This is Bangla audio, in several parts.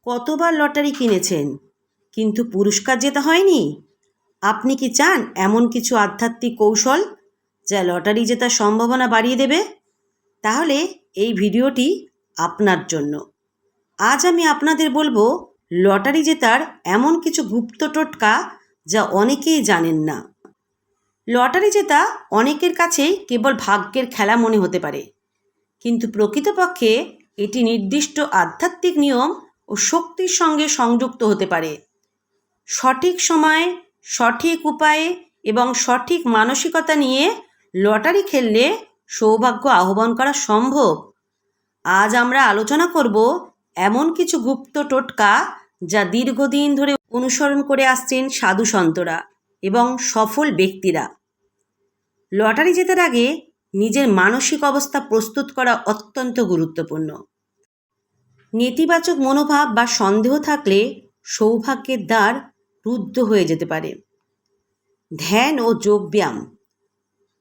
কতবার লটারি কিনেছেন কিন্তু পুরস্কার জেতা হয়নি? আপনি কি চান এমন কিছু আধ্যাত্মিক কৌশল যা লটারি জেতার সম্ভাবনা বাড়িয়ে দেবে? তাহলে এই ভিডিওটি আপনার জন্য। আজ আমি আপনাদের বলবো লটারি জেতার এমন কিছু গুপ্ত টোটকা যা অনেকেই জানেন না। লটারি জেতা অনেকের কাছেই কেবল ভাগ্যের খেলা মনে হতে পারে, কিন্তু প্রকৃতপক্ষে এটি নির্দিষ্ট আধ্যাত্মিক নিয়ম ও শক্তির সঙ্গে সংযুক্ত হতে পারে। সঠিক সময়ে, সঠিক উপায়ে এবং সঠিক মানসিকতা নিয়ে লটারি খেললে সৌভাগ্য আহ্বান করা সম্ভব। আজ আমরা আলোচনা করব এমন কিছু গুপ্ত টোটকা যা দীর্ঘদিন ধরে অনুসরণ করে আসছেন সাধু সন্তরা এবং সফল ব্যক্তিরা। লটারি জেতার আগে নিজের মানসিক অবস্থা প্রস্তুত করা অত্যন্ত গুরুত্বপূর্ণ। নেতিবাচক মনোভাব বা সন্দেহ থাকলে সৌভাগ্যের দ্বার রুদ্ধ হয়ে যেতে পারে। ধ্যান ও যোগব্যায়াম।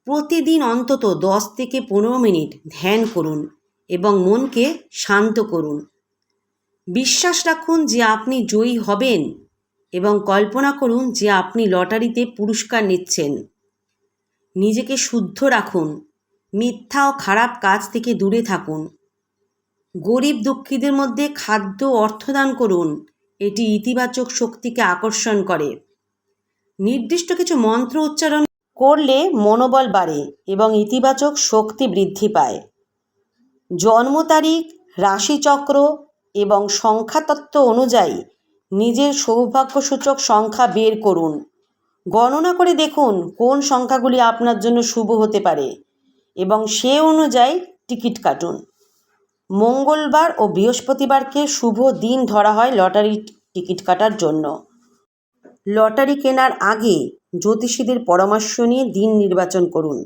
প্রতিদিন অন্তত 10 থেকে 15 মিনিট ধ্যান করুন এবং মনকে শান্ত করুন। বিশ্বাস রাখুন যে আপনি জয়ী হবেন এবং কল্পনা করুন যে আপনি লটারিতে পুরস্কার নিচ্ছেন। নিজেকে শুদ্ধ রাখুন, মিথ্যা ও খারাপ কাজ থেকে দূরে থাকুন। গরিব দুঃখীদের মধ্যে খাদ্য অর্থদান করুন, এটি ইতিবাচক শক্তিকে আকর্ষণ করে। নির্দিষ্ট কিছু মন্ত্র উচ্চারণ করলে মনোবল বাড়ে এবং ইতিবাচক শক্তি বৃদ্ধি পায়। জন্ম তারিখ, রাশিচক্র এবং সংখ্যাতত্ত্ব অনুযায়ী নিজের সৌভাগ্যসূচক সংখ্যা বের করুন। গণনা করে দেখুন কোন সংখ্যাগুলি আপনার জন্য শুভ হতে পারে এবং সে অনুযায়ী টিকিট কাটুন। মঙ্গলবার ও বৃহস্পতিবারকে শুভ দিন ধরা হয় লটারি টিকিট কাটার জন্য। লটারি কেনার আগে জ্যোতিষীদের পরামর্শ নিয়ে দিন নির্বাচন করুন।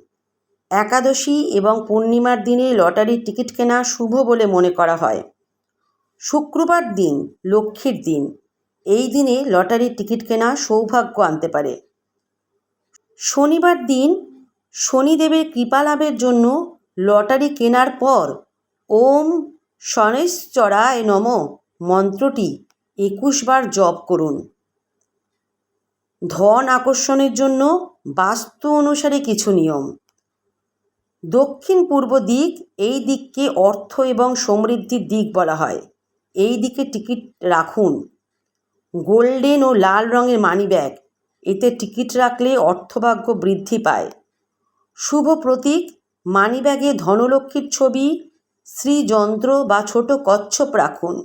একাদশী এবং পূর্ণিমার দিনে লটারির টিকিট কেনা শুভ বলে মনে করা হয়। শুক্রবার দিন লক্ষ্মীর দিন, এই দিনে লটারির টিকিট কেনা সৌভাগ্য আনতে পারে। শনিবার দিন শনিদেবের কৃপা লাভের জন্য লটারি কেনার পর ওম শনৈশ্চরায় নমঃ মন্ত্রটি 21 বার জপ করুন। ধন আকর্ষণের জন্য বাস্তু অনুসারে কিছু নিয়ম। দক্ষিণ পূর্ব দিক, এই দিককে অর্থ এবং সমৃদ্ধির দিক বলা হয়। এই দিকে টিকিট রাখুন। গোল্ডেন ও লাল রঙের মানিব্যাগ, এতে টিকিট রাখলে অর্থভাগ্য বৃদ্ধি পায়। শুভ প্রতীক, মানিব্যাগে ধনলক্ষ্মীর ছবি, শ্রীযন্ত্র বা ছোট কচ্ছপ রাখুন,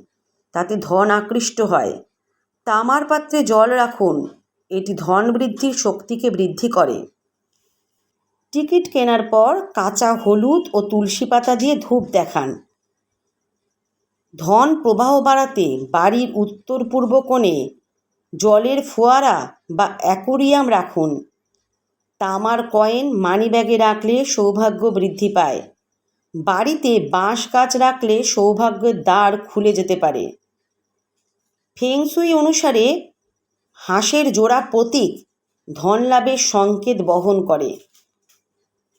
তাতে ধন আকৃষ্ট হয়। তামার পাত্রে জল রাখুন, এটি ধন বৃদ্ধির শক্তিকে বৃদ্ধি করে। টিকিট কেনার পর কাঁচা হলুদ ও তুলসী পাতা দিয়ে ধূপ দেখান। ধন প্রবাহ বাড়াতে বাড়ির উত্তর পূর্ব কোণে জলের ফোয়ারা বা অ্যাকোরিয়াম রাখুন। তামার কয়েন মানিব্যাগে রাখলে সৌভাগ্য বৃদ্ধি পায়। বাড়িতে বাঁশ গাছ রাখলে সৌভাগ্যের দ্বার খুলে যেতে পারে। ফেংশুই অনুসারে হাঁসের জোড়া প্রতীক ধন লাভের সংকেত বহন করে।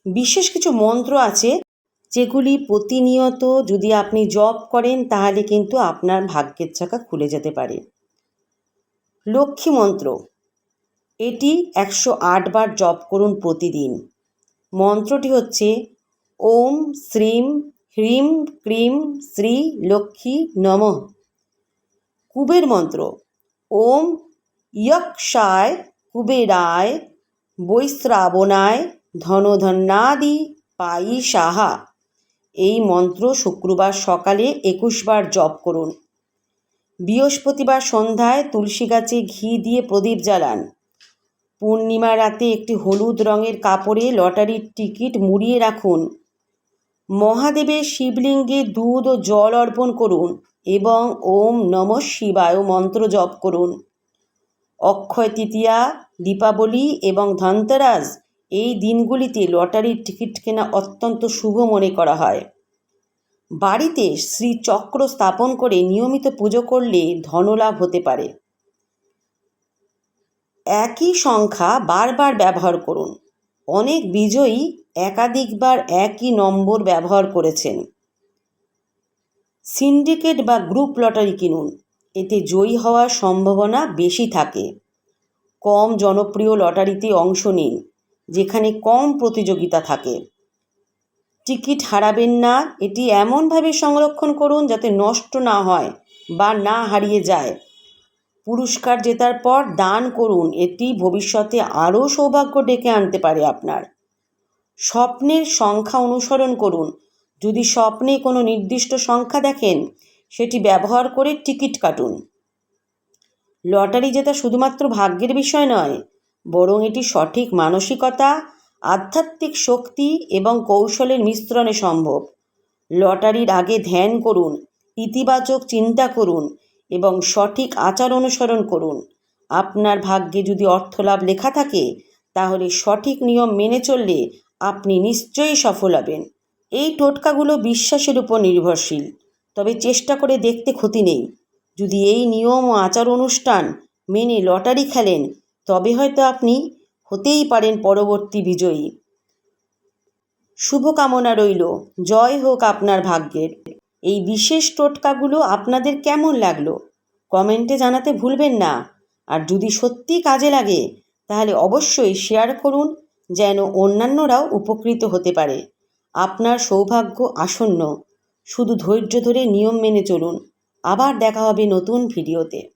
বিশেষ কিছু মন্ত্র আছে যেগুলি প্রতিনিয়ত যদি আপনি জপ করেন তাহলে কিন্তু আপনার ভাগ্যের চাকা খুলে যেতে পারে। লক্ষ্মী মন্ত্র, এটি 108 বার জপ করুন প্রতিদিন। মন্ত্রটি হচ্ছে ওম শ্রীম হ্রিম ক্রিম শ্রী লক্ষ্মী নমঃ। কুবের মন্ত্র, ওম ইয়ক্ষায় কুবেরায় বৈশ্রাবণায় ধনধন্যাদি পায়ি সাহা। এই মন্ত্র শুক্রবার সকালে 21 বার জপ করুন। বৃহস্পতিবার সন্ধ্যায় তুলসী গাছে ঘি দিয়ে প্রদীপ জ্বালান। পূর্ণিমা রাতে একটি হলুদ রঙের কাপড়ে লটারির টিকিট মুড়িয়ে রাখুন। মহাদেবের শিবলিঙ্গে দুধ ও জল অর্পণ করুন এবং ওম নমঃ শিবায় মন্ত্র জপ করুন। অক্ষয় তৃতীয়া, দীপাবলি এবং ধনতেরাস, এই দিনগুলিতে লটারির টিকিট কেনা অত্যন্ত শুভ মনে করা হয়। বাড়িতে শ্রীচক্র স্থাপন করে নিয়মিত পুজো করলে ধনলাভ হতে পারে। একই সংখ্যা বারবার ব্যবহার করুন। অনেক বিজয়ী একাধিকবার একই নম্বর ব্যবহার করেছেন। সিন্ডিকেট বা গ্রুপ লটারি কিনুন। এতে জয়ী হওয়ার সম্ভাবনা বেশি থাকে। কম জনপ্রিয় লটারিতে অংশ নিন, যেখানে কম প্রতিযোগিতা থাকে। টিকিট হারাবেন না, এটি এমনভাবে সংরক্ষণ করুন যাতে নষ্ট না হয় বা না হারিয়ে যায়। পুরস্কার জেতার পর দান করুন, এটি ভবিষ্যতে আরও সৌভাগ্য ডেকে আনতে পারে আপনার। স্বপ্নের সংখ্যা অনুসরণ করুন, যদি স্বপ্নে কোনো নির্দিষ্ট সংখ্যা দেখেন সেটি ব্যবহার করে টিকিট কাটুন। লটারি জেতা শুধুমাত্র ভাগ্যের বিষয় নয়, বরং এটি সঠিক মানসিকতা, আধ্যাত্মিক শক্তি এবং কৌশলের মিশ্রণে সম্ভব। লটারির আগে ধ্যান করুন, ইতিবাচক চিন্তা করুন এবং সঠিক আচার অনুসরণ করুন। আপনার ভাগ্যে যদি অর্থলাভ লেখা থাকে, তাহলে সঠিক নিয়ম মেনে চললে আপনি নিশ্চয়ই সফল হবেন। এই টোটকাগুলো বিশ্বাসের উপর নির্ভরশীল, তবে চেষ্টা করে দেখতে ক্ষতি নেই। যদি এই নিয়ম ও আচার অনুষ্ঠান মেনে লটারি খেলেন, তবে হয়তো আপনি হতেই পারেন পরবর্তী বিজয়ী। শুভকামনা রইল, জয় হোক আপনার ভাগ্যের। এই বিশেষ টোটকাগুলো আপনাদের কেমন লাগলো কমেন্টে জানাতে ভুলবেন না। আর যদি সত্যি কাজে লাগে, তাহলে অবশ্যই শেয়ার করুন, যেন অন্যান্যরাও উপকৃত হতে পারে। আপনার সৌভাগ্য আসন্ন, শুধু ধৈর্য ধরে নিয়ম মেনে চলুন। আবার দেখা হবে নতুন ভিডিওতে।